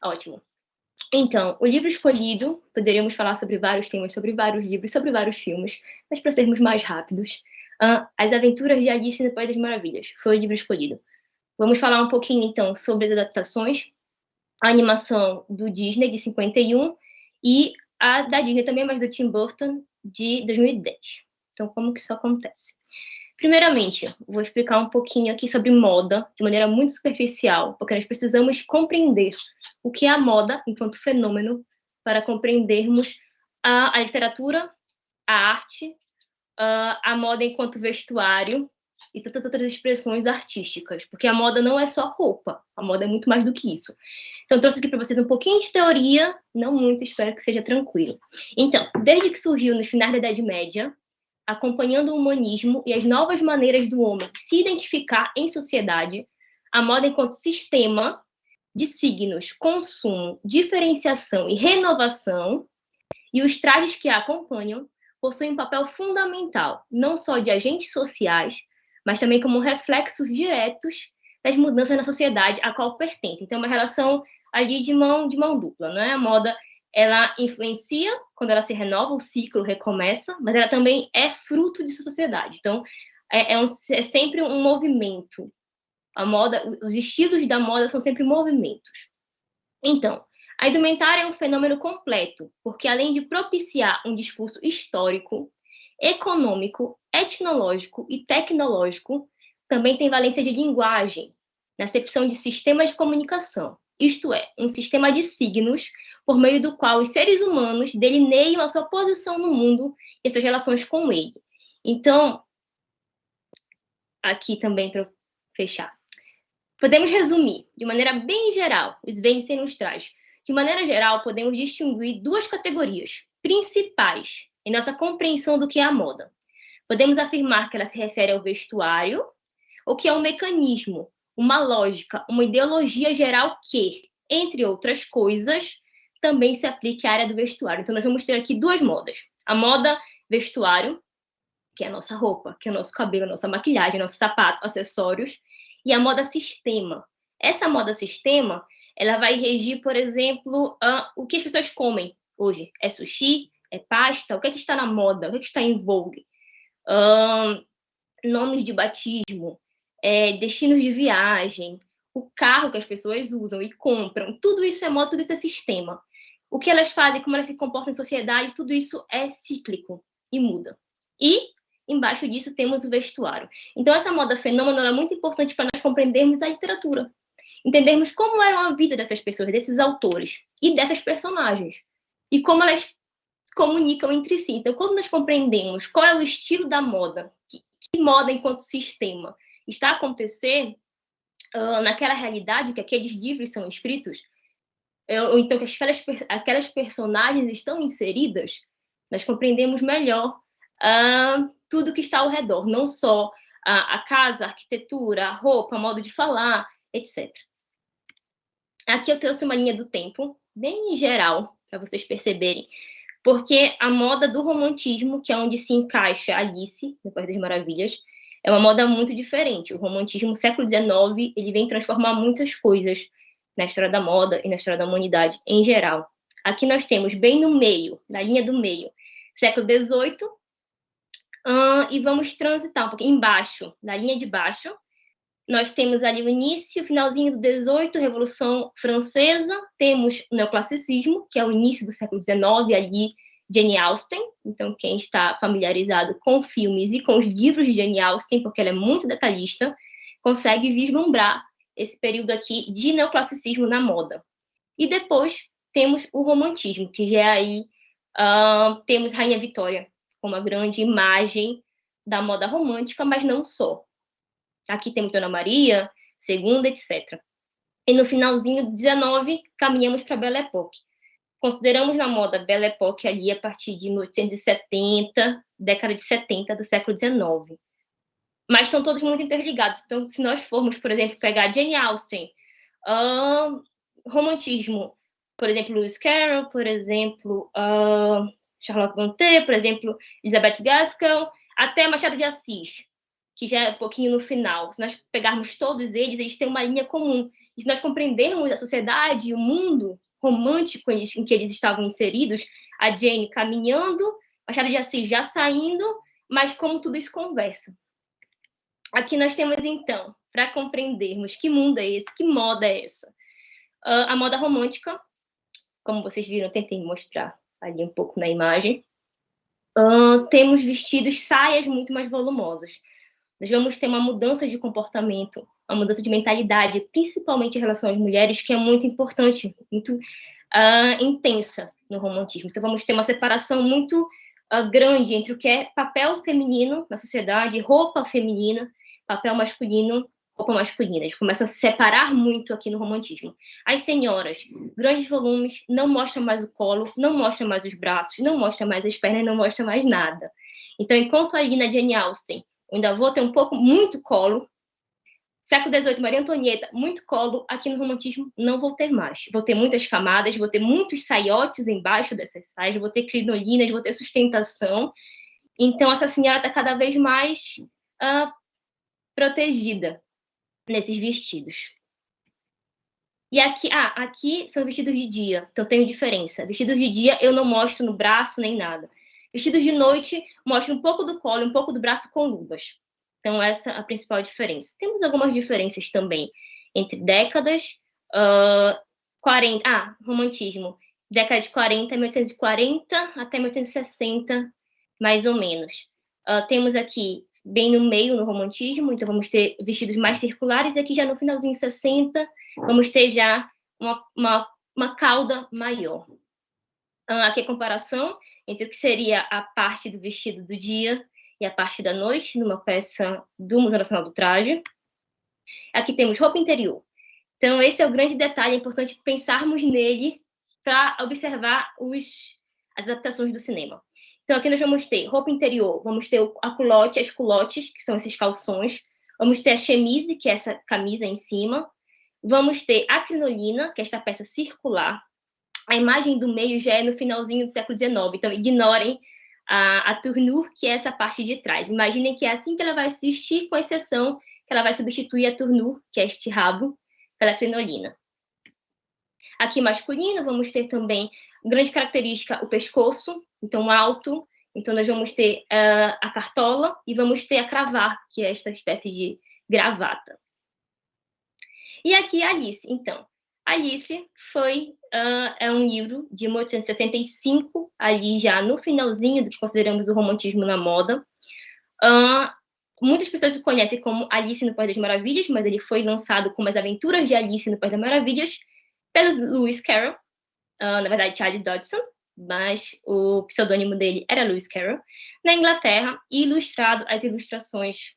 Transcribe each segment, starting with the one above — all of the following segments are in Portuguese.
Ótimo. Então, o livro escolhido, poderíamos falar sobre vários temas, sobre vários livros, sobre vários filmes, mas para sermos mais rápidos, As Aventuras de Alice no País das Maravilhas foi o livro escolhido. Vamos falar um pouquinho, então, sobre as adaptações, a animação do Disney, de 51, e a da Disney também, mas do Tim Burton, de 2010. Então, como que isso acontece? Primeiramente, vou explicar um pouquinho aqui sobre moda, de maneira muito superficial, porque nós precisamos compreender o que é a moda enquanto fenômeno para compreendermos a literatura, a arte, a moda enquanto vestuário e tantas outras expressões artísticas, porque a moda não é só roupa, a moda é muito mais do que isso. Então, eu trouxe aqui para vocês um pouquinho de teoria, não muito, espero que seja tranquilo. Então, desde que surgiu nos finais da Idade Média, acompanhando o humanismo e as novas maneiras do homem se identificar em sociedade, a moda enquanto sistema de signos, consumo, diferenciação e renovação, e os trajes que a acompanham, possuem um papel fundamental, não só de agentes sociais, mas também como reflexos diretos das mudanças na sociedade a qual pertence. Então, é uma relação ali de mão dupla, não é? A moda, ela influencia quando ela se renova, o ciclo recomeça, mas ela também é fruto de sua sociedade. Então, é sempre um movimento. A moda, os estilos da moda são sempre movimentos. Então, a indumentária é um fenômeno completo, porque além de propiciar um discurso histórico, econômico, etnológico e tecnológico, também tem valência de linguagem, na acepção de sistema de comunicação, isto é, um sistema de signos por meio do qual os seres humanos delineiam a sua posição no mundo e suas relações com ele. Então, aqui também para fechar, podemos resumir, de maneira bem geral, os Vênus nos traz. De maneira geral, podemos distinguir duas categorias principais em nossa compreensão do que é a moda. Podemos afirmar que ela se refere ao vestuário, ou que é um mecanismo, uma lógica, uma ideologia geral que, entre outras coisas, também se aplique à área do vestuário. Então, nós vamos ter aqui duas modas. A moda vestuário, que é a nossa roupa, que é o nosso cabelo, a nossa maquilhagem, nosso sapato, acessórios, e a moda sistema. Essa moda sistema, ela vai regir, por exemplo, o que as pessoas comem hoje. É sushi? É pasta? O que está na moda? O que está em vogue? Nomes de batismo, destinos de viagem, o carro que as pessoas usam e compram. Tudo isso é moda, tudo isso é sistema. O que elas fazem, como elas se comportam em sociedade, tudo isso é cíclico e muda. E embaixo disso temos o vestuário. Então, essa moda fenômeno é muito importante para nós compreendermos a literatura, entendermos como era a vida dessas pessoas, desses autores e dessas personagens, e como elas comunicam entre si. Então, quando nós compreendemos qual é o estilo da moda, que moda enquanto sistema está a acontecer naquela realidade que aqueles livros são escritos, ou então que aquelas personagens estão inseridas, nós compreendemos melhor tudo que está ao redor, não só a casa, a arquitetura, a roupa, o modo de falar, etc. Aqui eu trouxe uma linha do tempo, bem geral, para vocês perceberem, porque a moda do romantismo, que é onde se encaixa Alice, no País das Maravilhas, é uma moda muito diferente. O romantismo, século XIX, ele vem transformar muitas coisas na história da moda e na história da humanidade em geral. Aqui nós temos, bem no meio, na linha do meio, século XVIII, e vamos transitar um pouquinho embaixo, na linha de baixo, nós temos ali o início, finalzinho do XVIII, Revolução Francesa, temos o neoclassicismo, que é o início do século XIX, ali Jane Austen. Então, quem está familiarizado com filmes e com os livros de Jane Austen, porque ela é muito detalhista, consegue vislumbrar esse período aqui de neoclassicismo na moda. E depois temos o romantismo, que já é aí, temos Rainha Vitória como a grande imagem da moda romântica, mas não só. Aqui temos Dona Maria, Segunda, etc. E no finalzinho do 19, caminhamos para a Belle Époque. Consideramos na moda Belle Époque ali a partir de 1870, década de 70 do século XIX. Mas são todos muito interligados. Então, se nós formos, por exemplo, pegar Jane Austen, romantismo, por exemplo, Lewis Carroll, por exemplo, Charlotte Brontë, por exemplo, Elizabeth Gaskell, até Machado de Assis. que já é um pouquinho no final, se nós pegarmos todos eles têm uma linha comum. E se nós compreendermos a sociedade e o mundo romântico em que eles estavam inseridos, a Jane caminhando, Machado de Assis já saindo, mas como tudo isso conversa. Aqui nós temos, então, para compreendermos que mundo é esse, que moda é essa. A moda romântica, como vocês viram, eu tentei mostrar ali um pouco na imagem. Temos vestidos, saias muito mais volumosas. Nós vamos ter uma mudança de comportamento, uma mudança de mentalidade, principalmente em relação às mulheres, que é muito importante, muito intensa no romantismo. Então, vamos ter uma separação muito grande entre o que é papel feminino na sociedade, roupa feminina, papel masculino, roupa masculina. A gente começa a se separar muito aqui no romantismo. As senhoras, grandes volumes, não mostram mais o colo, não mostram mais os braços, não mostram mais as pernas, não mostram mais nada. Então, enquanto ali na Jane Austen, eu ainda vou ter muito colo, século XVIII, Maria Antonieta, muito colo, aqui no romantismo não vou ter mais. Vou ter muitas camadas, vou ter muitos saiotes embaixo dessas saias, vou ter crinolinas, vou ter sustentação. Então, essa senhora está cada vez mais protegida nesses vestidos. E aqui são vestidos de dia, então tem diferença. Vestidos de dia eu não mostro no braço nem nada. Vestidos de noite mostro um pouco do colo, um pouco do braço com luvas. Então, essa é a principal diferença. Temos algumas diferenças também entre décadas, 40... romantismo. Década de 40, 1840 até 1860, mais ou menos. Temos aqui, bem no meio, no romantismo, então vamos ter vestidos mais circulares, e aqui já no finalzinho de 60, vamos ter já uma cauda maior. Aqui a comparação entre o que seria a parte do vestido do dia e a parte da noite, numa peça do Museu Nacional do Traje. Aqui temos roupa interior. Então, esse é o grande detalhe, é importante pensarmos nele para observar as adaptações do cinema. Então, aqui nós vamos ter roupa interior, vamos ter a culotte, as culottes, que são esses calções, vamos ter a chemise, que é essa camisa em cima, vamos ter a crinolina, que é esta peça circular. A imagem do meio já é no finalzinho do século XIX, então ignorem a tournure, que é essa parte de trás. Imaginem que é assim que ela vai se vestir, com exceção que ela vai substituir a tournure, que é este rabo, pela crinolina. Aqui masculino, vamos ter também, grande característica, o pescoço, então alto. Então, nós vamos ter a cartola e vamos ter a cravata, que é esta espécie de gravata. E aqui a Alice, então. Alice é um livro de 1865, ali já no finalzinho do que consideramos o romantismo na moda. Muitas pessoas o conhecem como Alice no País das Maravilhas, mas ele foi lançado como As Aventuras de Alice no País das Maravilhas, pelo Lewis Carroll, na verdade Charles Dodgson, mas o pseudônimo dele era Lewis Carroll, na Inglaterra, e ilustrado as ilustrações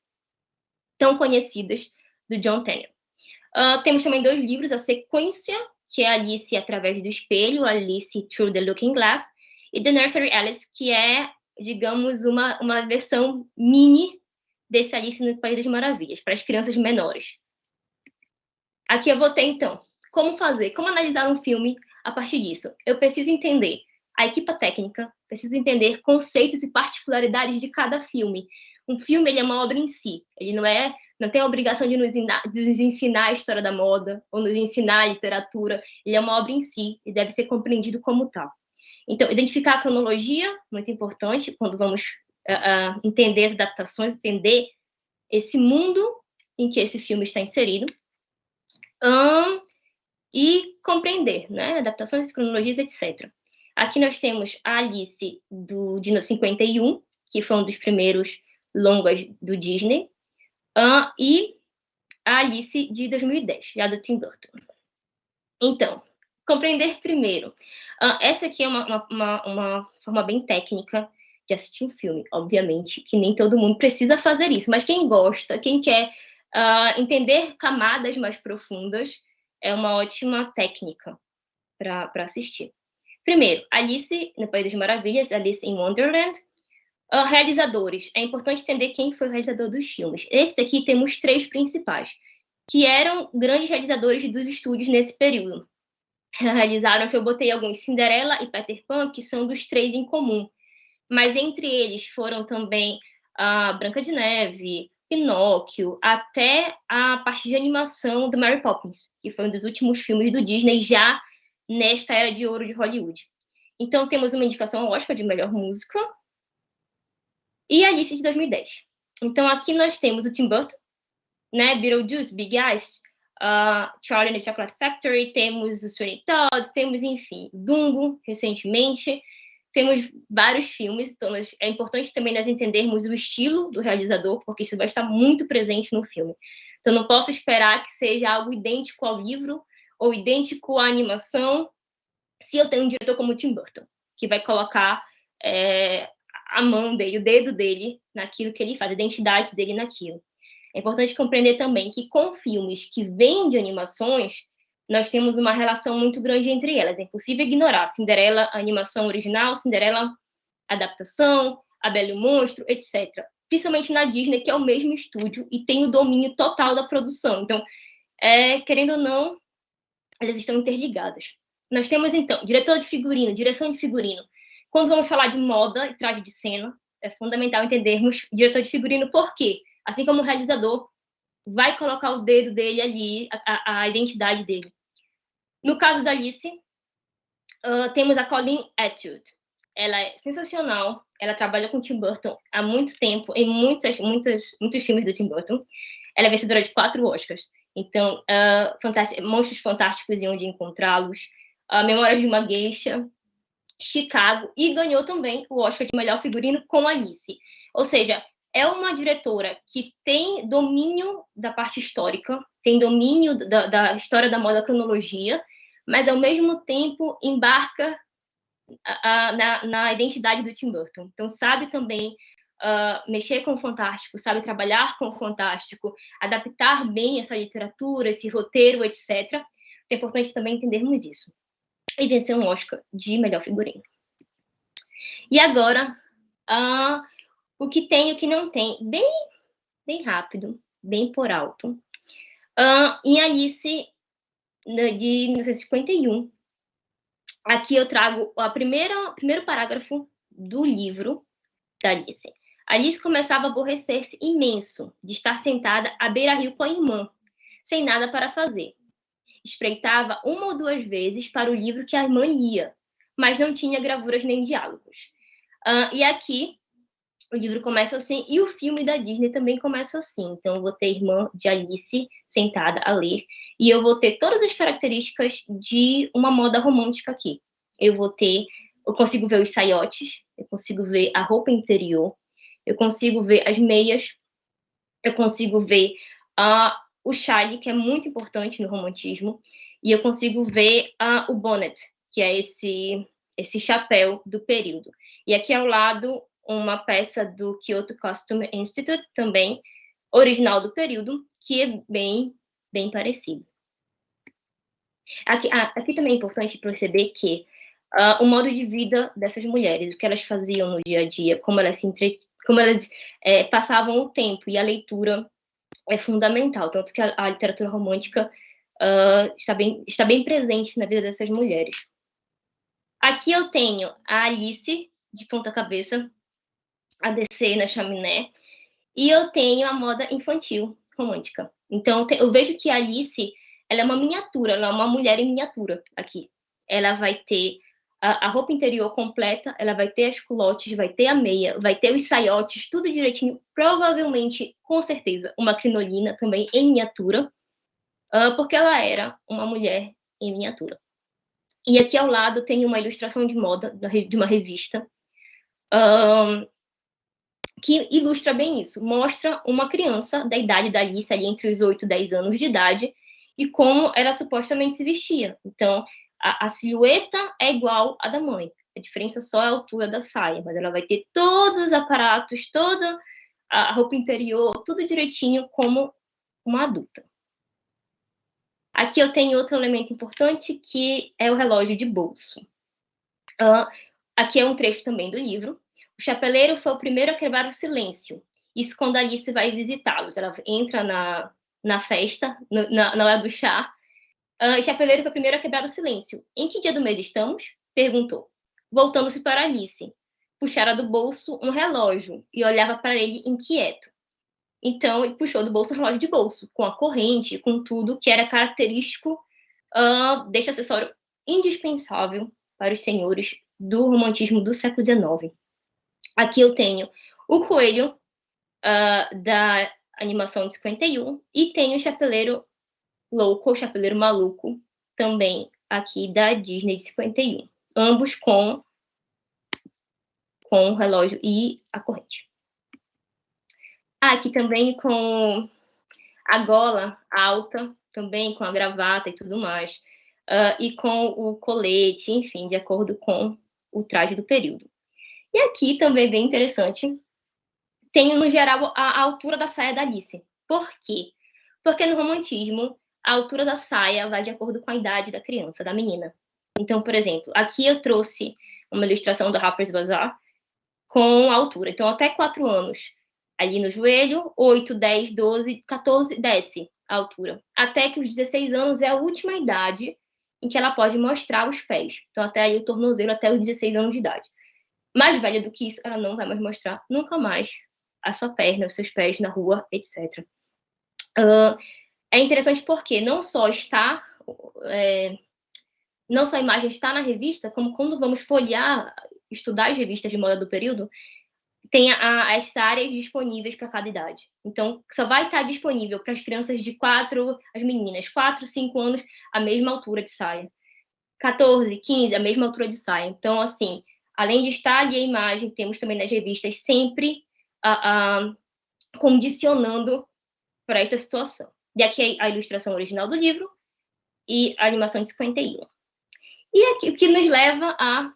tão conhecidas do John Tenniel. Temos também 2 livros, a sequência, que é Alice através do espelho, Alice Through the Looking Glass, e The Nursery Alice, que é, digamos, uma versão mini desse Alice no País das Maravilhas, para as crianças menores. Aqui eu vou ter, então, como analisar um filme a partir disso. Eu preciso entender a equipe técnica, preciso entender conceitos e particularidades de cada filme. Um filme, ele é uma obra em si, ele não tem a obrigação de nos ensinar a história da moda ou nos ensinar a literatura, ele é uma obra em si e deve ser compreendido como tal. Então, identificar a cronologia, muito importante, quando vamos entender as adaptações, entender esse mundo em que esse filme está inserido, e compreender, né, adaptações, cronologias, etc. Aqui nós temos a Alice de 51, que foi um dos primeiros longas do Disney, e a Alice de 2010, já do Tim Burton. Então, compreender primeiro. Essa aqui é uma forma bem técnica de assistir um filme, obviamente, que nem todo mundo precisa fazer isso, mas quem gosta, quem quer entender camadas mais profundas, é uma ótima técnica para assistir. Primeiro, Alice no País das Maravilhas, Alice in Wonderland. Realizadores. É importante entender quem foi o realizador dos filmes. Esse aqui temos 3 principais, que eram grandes realizadores dos estúdios nesse período. Realizaram, que eu botei alguns, Cinderela e Peter Pan, que são dos 3 em comum. Mas entre eles foram também a Branca de Neve, Pinóquio, até a parte de animação do Mary Poppins, que foi um dos últimos filmes do Disney já nesta era de ouro de Hollywood. Então, temos uma indicação ao Oscar de melhor música e Alice de 2010. Então, aqui nós temos o Tim Burton, né? Beetlejuice, Big Eyes, Charlie and the Chocolate Factory, temos o Sweeney Todd, temos, enfim, Dumbo, recentemente. Temos vários filmes, então é importante também nós entendermos o estilo do realizador, porque isso vai estar muito presente no filme. Então, não posso esperar que seja algo idêntico ao livro ou idêntico à animação, se eu tenho um diretor como Tim Burton, que vai colocar a mão dele, o dedo dele naquilo que ele faz, a identidade dele naquilo. É importante compreender também que com filmes que vêm de animações, nós temos uma relação muito grande entre elas. É impossível ignorar Cinderela, a animação original, Cinderela, adaptação, A Bela e o Monstro, etc. Principalmente na Disney, que é o mesmo estúdio e tem o domínio total da produção. Então, querendo ou não, elas estão interligadas. Nós temos, então, diretor de figurino, direção de figurino. Quando vamos falar de moda e traje de cena, é fundamental entendermos diretor de figurino, por quê? Assim como o realizador vai colocar o dedo dele ali, a identidade dele. No caso da Alice, temos a Colleen Atwood. Ela é sensacional, ela trabalha com Tim Burton há muito tempo, em muitos filmes do Tim Burton. Ela é vencedora de 4 Oscars. Então, Monstros Fantásticos e Onde Encontrá-los, Memórias de uma Geisha, Chicago, e ganhou também o Oscar de melhor figurino com Alice. Ou seja, é uma diretora que tem domínio da parte histórica, tem domínio da história da moda, cronologia, mas, ao mesmo tempo, embarca na identidade do Tim Burton. Então, sabe também mexer com o fantástico, sabe trabalhar com o fantástico, adaptar bem essa literatura, esse roteiro, etc. É importante também entendermos isso. E vencer um Oscar de melhor figurino. E agora, o que tem e o que não tem. Bem rápido, bem por alto. Em Alice, de 1951, aqui eu trago o primeiro parágrafo do livro da Alice. Alice começava a aborrecer-se imenso de estar sentada à beira-rio com a irmã, sem nada para fazer. Espreitava 1 ou 2 vezes para o livro que a irmã lia, mas não tinha gravuras nem diálogos. E aqui o livro começa assim, e o filme da Disney também começa assim. Então, eu vou ter a irmã de Alice sentada a ler, e eu vou ter todas as características de uma moda romântica aqui. Eu consigo ver os saiotes, eu consigo ver a roupa interior, eu consigo ver as meias, eu consigo ver o chale, que é muito importante no romantismo, e eu consigo ver o bonnet, que é esse chapéu do período. E aqui ao lado, uma peça do Kyoto Costume Institute, também original do período, que é bem parecido. Aqui também é importante perceber que o modo de vida dessas mulheres, o que elas faziam no dia a dia, como elas passavam o tempo, e a leitura é fundamental, tanto que a literatura romântica está bem presente na vida dessas mulheres. Aqui eu tenho a Alice, de ponta cabeça, a descer na chaminé, e eu tenho a moda infantil romântica. Então, eu vejo que a Alice, ela é uma miniatura, ela é uma mulher em miniatura aqui. Ela vai ter a roupa interior completa, ela vai ter as culottes, vai ter a meia, vai ter os saiotes, tudo direitinho, provavelmente, com certeza, uma crinolina também em miniatura, porque ela era uma mulher em miniatura. E aqui ao lado tem uma ilustração de moda de uma revista, que ilustra bem isso, mostra uma criança da idade da Alice, ali entre os 8 e 10 anos de idade, e como ela supostamente se vestia. Então, a silhueta é igual à da mãe, a diferença só é a altura da saia, mas ela vai ter todos os aparatos, toda a roupa interior, tudo direitinho como uma adulta. Aqui eu tenho outro elemento importante, que é o relógio de bolso. Aqui é um trecho também do livro. O chapeleiro foi o primeiro a quebrar o silêncio. Isso quando a Alice vai visitá-los. Ela entra na festa, na hora do chá. O chapeleiro foi o primeiro a quebrar o silêncio. Em que dia do mês estamos? Perguntou. Voltando-se para Alice. Puxara do bolso um relógio e olhava para ele inquieto. Então, ele puxou do bolso um relógio de bolso, com a corrente, com tudo que era característico deste acessório indispensável para os senhores do romantismo do século XIX. Aqui eu tenho o coelho da animação de 51 e tenho o chapeleiro louco, o chapeleiro maluco, também aqui da Disney de 51. Ambos com o relógio e a corrente. Aqui também com a gola alta, também com a gravata e tudo mais, e com o colete, enfim, de acordo com o traje do período. E aqui também bem interessante, tem no geral a altura da saia da Alice. Por quê? Porque no romantismo, a altura da saia vai de acordo com a idade da criança, da menina. Então, por exemplo, aqui eu trouxe uma ilustração da Harper's Bazaar com a altura. Então, até 4 anos, ali no joelho, 8, 10, 12, 14, desce a altura. Até que os 16 anos é a última idade em que ela pode mostrar os pés. Então, até aí o tornozelo, até os 16 anos de idade. Mais velha do que isso, ela não vai mais mostrar nunca mais a sua perna, os seus pés na rua, etc. É interessante porque não só a imagem está na revista, como quando vamos folhear, estudar as revistas de moda do período, tem as áreas disponíveis para cada idade. Então, só vai estar disponível para as crianças de 4, as meninas, 4, 5 anos, a mesma altura de saia. 14, 15, a mesma altura de saia. Então, assim, além de estar ali a imagem, temos também nas revistas sempre condicionando para essa situação. E aqui a ilustração original do livro e a animação de 51. E aqui o que nos leva a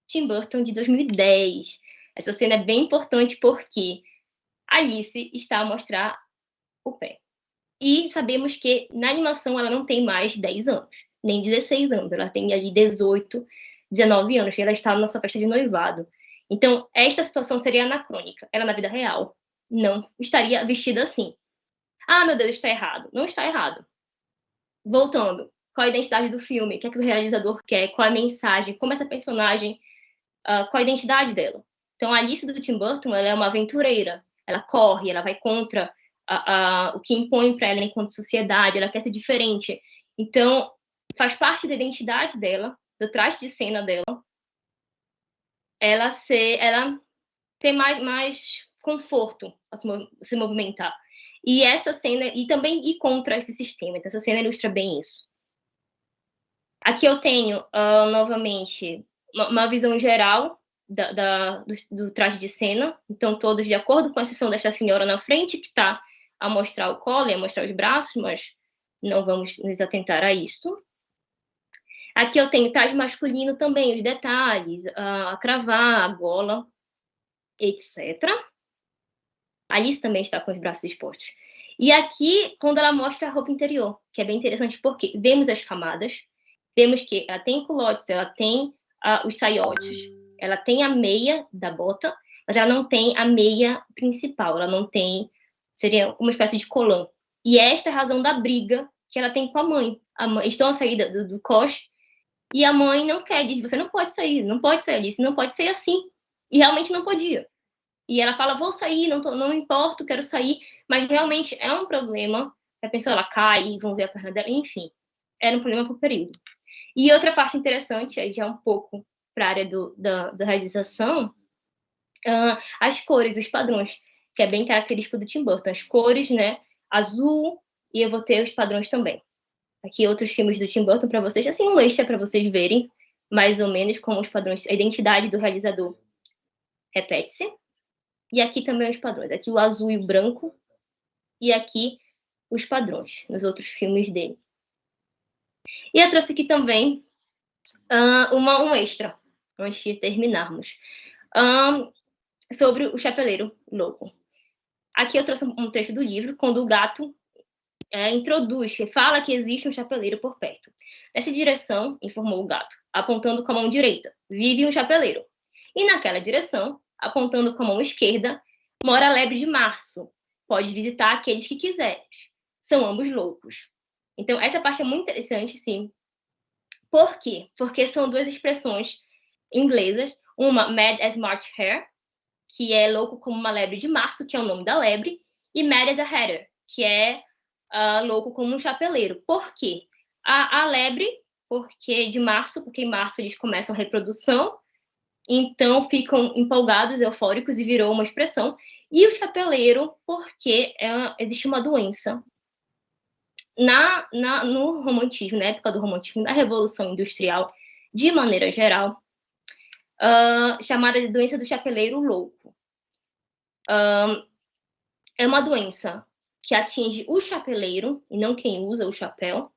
Tim Burton de 2010. Essa cena é bem importante porque Alice está a mostrar o pé. E sabemos que na animação ela não tem mais 10 anos, nem 16 anos. Ela tem ali 18, 19 anos, que ela está na nossa festa de noivado. Então, esta situação seria anacrônica. Ela, na vida real, não estaria vestida assim. Ah, meu Deus, está errado. Não está errado. Voltando, qual a identidade do filme? O que é que o realizador quer? Qual a mensagem? Como essa personagem, qual a identidade dela? Então, a Alice do Tim Burton, ela é uma aventureira. Ela corre, ela vai contra o que impõe para ela enquanto sociedade. Ela quer ser diferente. Então, faz parte da identidade dela, do traje de cena dela, ela ter mais conforto a se movimentar. E essa cena, e também ir contra esse sistema. Então, essa cena ilustra bem isso. Aqui eu tenho, novamente, uma visão geral do traje de cena. Então, todos de acordo, com exceção desta senhora na frente, que está a mostrar o colo e a mostrar os braços, mas não vamos nos atentar a isso. Aqui eu tenho traje masculino também, os detalhes, a cravar, a gola, etc. A Alice também está com os braços expostos. E aqui, quando ela mostra a roupa interior, que é bem interessante, porque vemos as camadas, vemos que ela tem culotes, ela tem os saiotes, ela tem a meia da bota, mas ela não tem a meia principal, ela não tem, seria uma espécie de colã. E esta é a razão da briga que ela tem com a mãe. Estão a sair do coche, e a mãe não quer, diz, você não pode sair, Alice, não pode sair assim. E realmente não podia. E ela fala, vou sair, não importo, quero sair. Mas realmente é um problema. A pessoa, ela cai, vão ver a perna dela, enfim. Era um problema para o período. E outra parte interessante, aí já um pouco para a área da realização, as cores, os padrões, que é bem característico do Tim Burton. As cores, né, azul, e eu vou ter os padrões também. Aqui outros filmes do Tim Burton para vocês, assim, um extra para vocês verem, mais ou menos, como os padrões, a identidade do realizador repete-se. E aqui também os padrões. Aqui o azul e o branco. E aqui os padrões, nos outros filmes dele. E eu trouxe aqui também um extra, antes de terminarmos, sobre o Chapeleiro Louco. Aqui eu trouxe um trecho do livro, quando o gato introduz, que fala que existe um chapeleiro por perto. Nessa direção, informou o gato, apontando com a mão direita, vive um chapeleiro. E naquela direção, apontando com a mão esquerda, mora a lebre de março. Pode visitar aqueles que quiseres. São ambos loucos. Então, essa parte é muito interessante, sim. Por quê? Porque são duas expressões inglesas. Uma, mad as March hare, que é louco como uma lebre de março, que é o nome da lebre. e Mad as a Hatter, que é louco como um chapeleiro. Por quê? A lebre, porque em março eles começam a reprodução, então ficam empolgados, eufóricos, e virou uma expressão. E o chapeleiro, porque existe uma doença. No romantismo, na época do romantismo, na Revolução Industrial, de maneira geral, chamada de doença do chapeleiro louco. É uma doença que atinge o chapeleiro, e não quem usa o chapéu,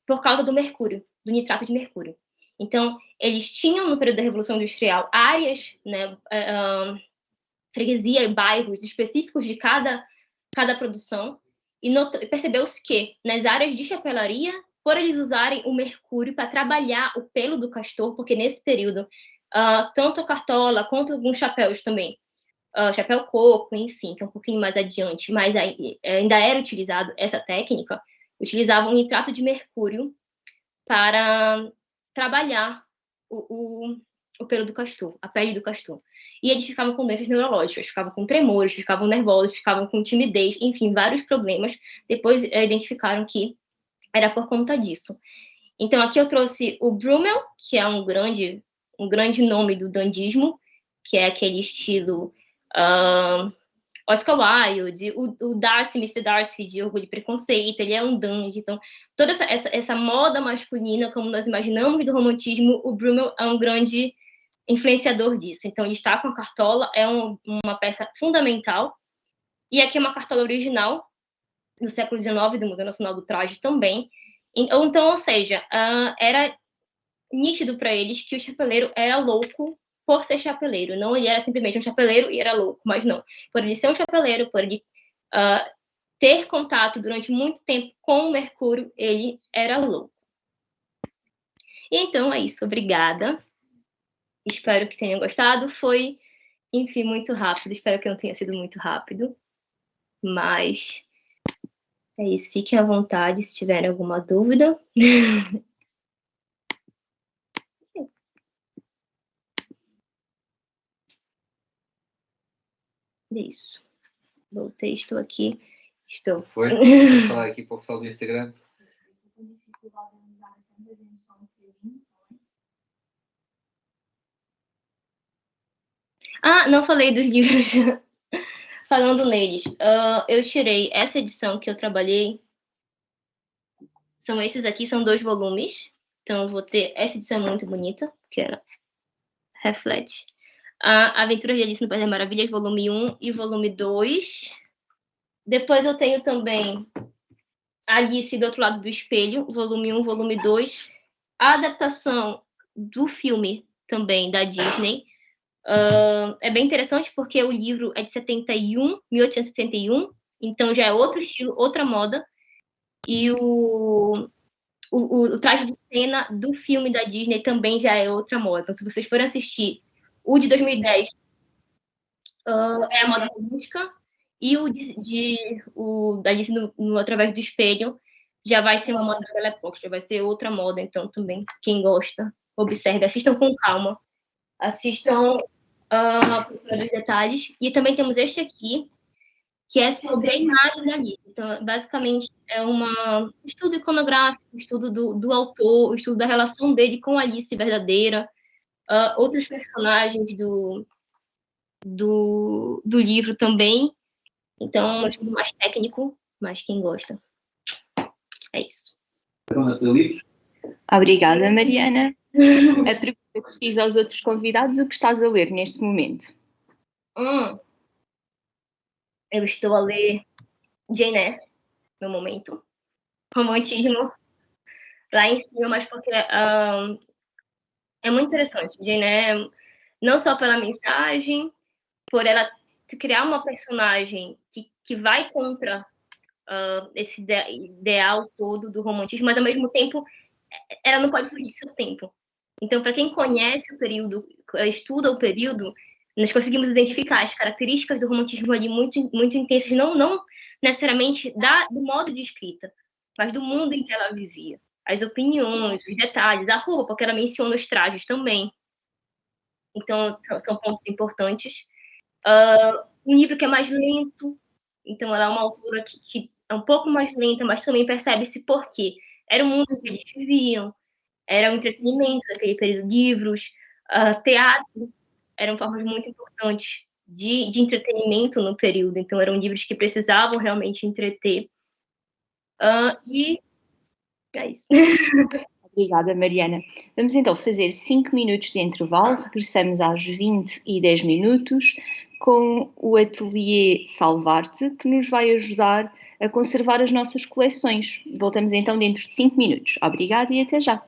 por causa do mercúrio, do nitrato de mercúrio. Então, eles tinham, no período da Revolução Industrial, áreas, né, freguesia e bairros específicos de cada produção, e percebeu-se que, nas áreas de chapelaria, por eles usarem o mercúrio para trabalhar o pelo do castor, porque nesse período, tanto a cartola quanto alguns chapéus também, chapéu coco, enfim, que é um pouquinho mais adiante, mas ainda era utilizado essa técnica, utilizavam nitrato de mercúrio para trabalhar o pelo do castor, a pele do castor. E eles ficavam com doenças neurológicas, ficavam com tremores, ficavam nervosos, ficavam com timidez, enfim, vários problemas. Depois identificaram que era por conta disso. Então, aqui eu trouxe o Brummel, que é um grande nome do dandismo, que é aquele estilo Oscar Wilde, o Darcy, Mr. Darcy, de Orgulho e Preconceito, ele é um dandy. Então, toda essa moda masculina, como nós imaginamos do romantismo, o Brummel é um grande influenciador disso. Então, ele está com a cartola, é uma peça fundamental. E aqui é uma cartola original, do século XIX, do Museu Nacional do Traje também. Então, ou seja, era nítido para eles que o chapeleiro era louco por ser chapeleiro. Não ele era simplesmente um chapeleiro e era louco, mas não. Por ele ser um chapeleiro, por ele ter contato durante muito tempo com o mercúrio, ele era louco. E então é isso, obrigada. Espero que tenham gostado. Foi, enfim, muito rápido. Espero que não tenha sido muito rápido. Mas é isso. Fiquem à vontade se tiverem alguma dúvida. É isso. Voltei, estou aqui. Estou. Foi? Vou falar aqui para o pessoal do Instagram. Não falei dos livros. Falando neles, eu tirei essa edição que eu trabalhei. São esses aqui, são 2 volumes. Então, eu vou ter essa edição muito bonita, que era Reflete. A Aventura de Alice no País das Maravilhas, volume 1 e volume 2. Depois eu tenho também Alice do Outro Lado do Espelho, volume 1, volume 2. A adaptação do filme também, da Disney. É bem interessante porque o livro é de 1871, então já é outro estilo, outra moda. E o traje de cena do filme da Disney também já é outra moda. Então, se vocês forem assistir o de 2010, é a moda romântica, e o da Alice no Através do Espelho já vai ser uma moda da Belle Époque, já vai ser outra moda. Então, também, quem gosta, observe, assistam com calma. Assistam Procura dos Detalhes. E também temos este aqui, que é sobre a imagem da Alice. Então, basicamente, é um estudo iconográfico, estudo do autor, estudo da relação dele com a Alice verdadeira, outros personagens do livro também. Então, é um estudo mais técnico, mas quem gosta. É isso. Obrigada, Mariana. A pergunta que fiz aos outros convidados: o que estás a ler neste momento? Eu estou a ler Jane Eyre, no momento. Romantismo lá em cima, mas porque é muito interessante. Jane Eyre, não só pela mensagem, por ela criar uma personagem que vai contra esse ideal todo do romantismo, mas ao mesmo tempo ela não pode fugir do seu tempo. Então, para quem conhece o período, estuda o período, nós conseguimos identificar as características do romantismo ali muito, muito intensas, não necessariamente do modo de escrita, mas do mundo em que ela vivia. As opiniões, os detalhes, a roupa, porque ela menciona os trajes também. Então, são pontos importantes. um livro que é mais lento, então ela é uma autora que é um pouco mais lenta, mas também percebe-se por quê. Era o mundo que eles viviam, era o entretenimento daquele período, livros, teatro, eram formas muito importantes de entretenimento no período, então eram livros que precisavam realmente entreter. E é isso. Obrigada, Mariana. Vamos então fazer 5 minutos de intervalo, regressamos às 20:10 com o ateliê Salvar-te, que nos vai ajudar a conservar as nossas coleções. Voltamos então dentro de 5 minutos. Obrigada e até já.